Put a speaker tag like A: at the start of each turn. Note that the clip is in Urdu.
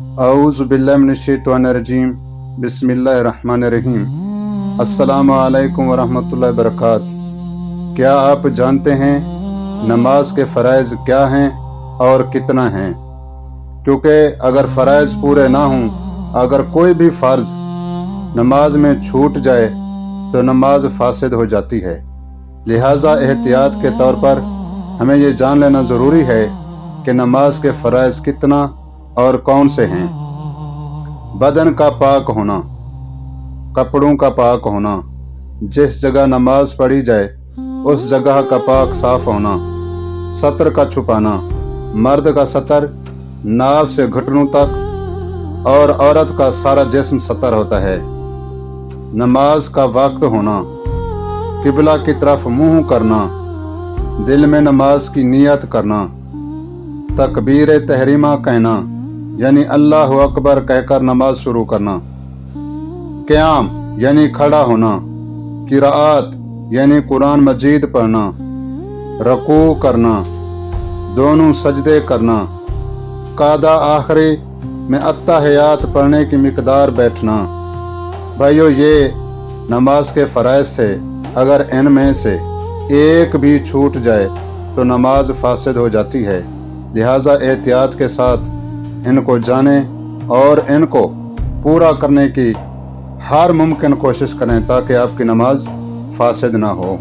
A: اعوذ باللہ من الشیطان الرجیم بسم اللہ الرحمن الرحیم۔ السلام علیکم ورحمۃ اللہ وبرکاتہ۔ کیا آپ جانتے ہیں نماز کے فرائض کیا ہیں اور کتنا ہیں؟ کیونکہ اگر فرائض پورے نہ ہوں، اگر کوئی بھی فرض نماز میں چھوٹ جائے تو نماز فاسد ہو جاتی ہے۔ لہٰذا احتیاط کے طور پر ہمیں یہ جان لینا ضروری ہے کہ نماز کے فرائض کتنا اور کون سے ہیں۔ بدن کا پاک ہونا، کپڑوں کا پاک ہونا، جس جگہ نماز پڑھی جائے اس جگہ کا پاک صاف ہونا، سطر کا چھپانا، مرد کا سطر ناف سے گھٹنوں تک اور عورت کا سارا جسم سطر ہوتا ہے۔ نماز کا وقت ہونا، قبلہ کی طرف منہ کرنا، دل میں نماز کی نیت کرنا، تکبیر تحریمہ کہنا یعنی اللہ اکبر کہہ کر نماز شروع کرنا، قیام یعنی کھڑا ہونا، قرأت یعنی قرآن مجید پڑھنا، رکوع کرنا، دونوں سجدے کرنا، قعدہ آخری میں التحیات پڑھنے کی مقدار بیٹھنا۔ بھائیو، یہ نماز کے فرائض سے اگر ان میں سے ایک بھی چھوٹ جائے تو نماز فاسد ہو جاتی ہے۔ لہٰذا احتیاط کے ساتھ ان کو جانیں اور ان کو پورا کرنے کی ہر ممکن کوشش کریں تاکہ آپ کی نماز فاسد نہ ہو۔